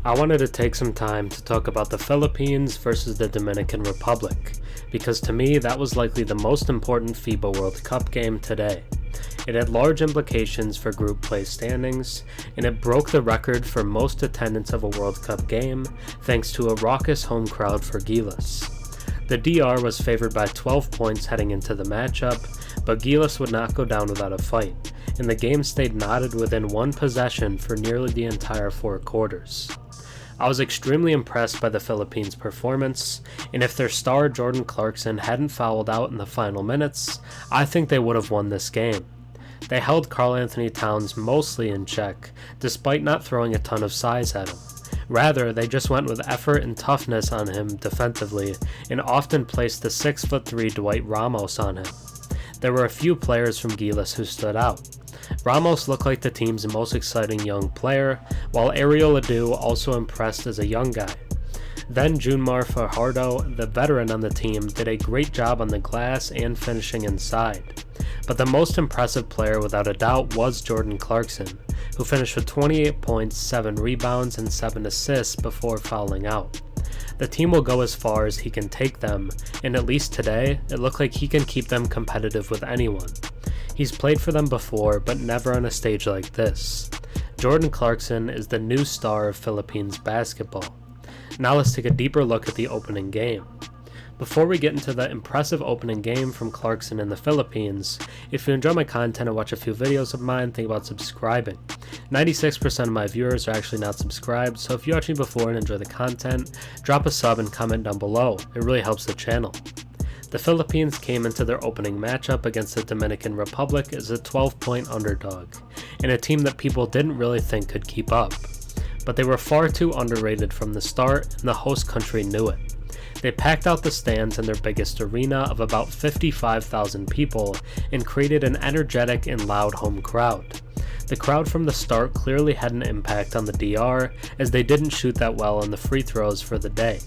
I wanted to take some time to talk about the Philippines versus the Dominican Republic, because to me that was likely the most important FIBA World Cup game today. It had large implications for group play standings, and it broke the record for most attendance of a World Cup game thanks to a raucous home crowd for Gilas. The DR was favored by 12 points heading into the matchup, but Gilas would not go down without a fight, and the game stayed knotted within one possession for nearly the entire 4 quarters. I was extremely impressed by the Philippines' performance, and if their star Jordan Clarkson hadn't fouled out in the final minutes, I think they would have won this game. They held Karl-Anthony Towns mostly in check, despite not throwing a ton of size at him. Rather, they just went with effort and toughness on him defensively, and often placed the 6'3" Dwight Ramos on him. There were a few players from Gilas who stood out. Ramos looked like the team's most exciting young player, while Ariel Edu also impressed as a young guy. Then June Mar Fajardo, the veteran on the team, did a great job on the glass and finishing inside. But the most impressive player without a doubt was Jordan Clarkson, who finished with 28 points, 7 rebounds, and 7 assists before fouling out. The team will go as far as he can take them, and at least today, it looked like he can keep them competitive with anyone. He's played for them before, but never on a stage like this. Jordan Clarkson is the new star of Philippines basketball. Now let's take a deeper look at the opening game. Before we get into the impressive opening game from Clarkson in the Philippines, if you enjoy my content and watch a few videos of mine, think about subscribing. 96% of my viewers are actually not subscribed, so if you watched me before and enjoy the content, drop a sub and comment down below. It really helps the channel. The Philippines came into their opening matchup against the Dominican Republic as a 12-point underdog, and a team that people didn't really think could keep up. But they were far too underrated from the start, and the host country knew it. They packed out the stands in their biggest arena of about 55,000 people and created an energetic and loud home crowd. The crowd from the start clearly had an impact on the DR, as they didn't shoot that well on the free throws for the day.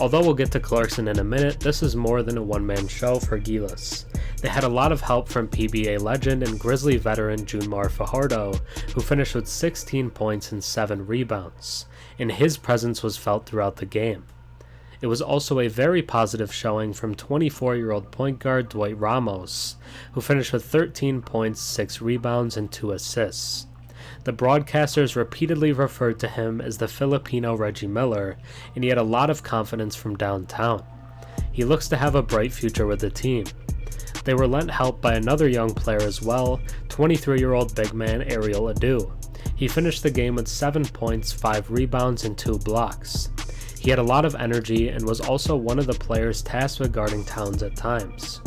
Although we'll get to Clarkson in a minute, this is more than a one-man show for Gilas. They had a lot of help from PBA legend and Grizzly veteran June Mar Fajardo, who finished with 16 points and 7 rebounds, and his presence was felt throughout the game. It was also a very positive showing from 24-year-old point guard Dwight Ramos, who finished with 13 points, 6 rebounds, and 2 assists. The broadcasters repeatedly referred to him as the Filipino Reggie Miller, and he had a lot of confidence from downtown. He looks to have a bright future with the team. They were lent help by another young player as well, 23-year-old big man Ariel Edu. He finished the game with 7 points, 5 rebounds, and 2 blocks. He had a lot of energy and was also one of the players tasked with guarding Towns at times.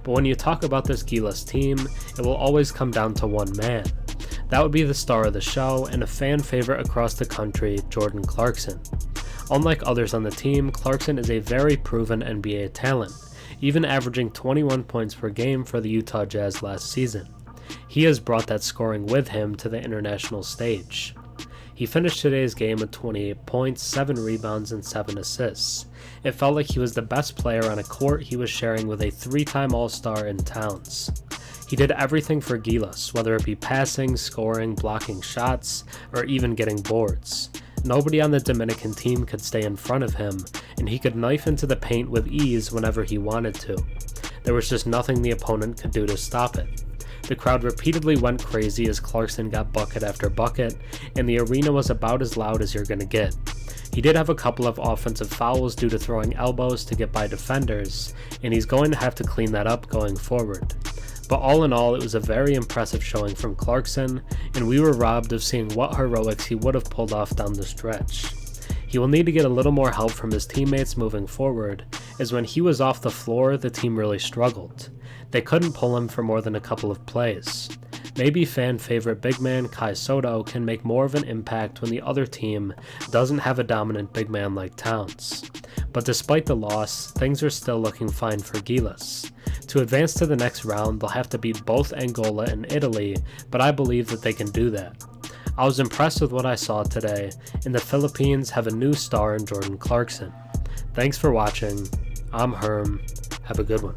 But when you talk about this Gilas team, it will always come down to one man. That would be the star of the show and a fan favorite across the country, Jordan Clarkson. Unlike others on the team, Clarkson is a very proven NBA talent, even averaging 21 points per game for the Utah Jazz last season. He has brought that scoring with him to the international stage. He finished today's game with 28 points, 7 rebounds, and 7 assists. It felt like he was the best player on a court he was sharing with a 3-time All-Star in Towns. He did everything for Gilas, whether it be passing, scoring, blocking shots, or even getting boards. Nobody on the Dominican team could stay in front of him, and he could knife into the paint with ease whenever he wanted to. There was just nothing the opponent could do to stop it. The crowd repeatedly went crazy as Clarkson got bucket after bucket, and the arena was about as loud as you're gonna get. He did have a couple of offensive fouls due to throwing elbows to get by defenders, and he's going to have to clean that up going forward. But all in all, it was a very impressive showing from Clarkson, and we were robbed of seeing what heroics he would have pulled off down the stretch. He will need to get a little more help from his teammates moving forward, as when he was off the floor, the team really struggled. They couldn't pull him for more than a couple of plays. Maybe fan favorite big man Kai Soto can make more of an impact when the other team doesn't have a dominant big man like Towns. But despite the loss, things are still looking fine for Gilas. To advance to the next round, they'll have to beat both Angola and Italy, but I believe that they can do that. I was impressed with what I saw today, and the Philippines have a new star in Jordan Clarkson. Thanks for watching. I'm Herm. Have a good one.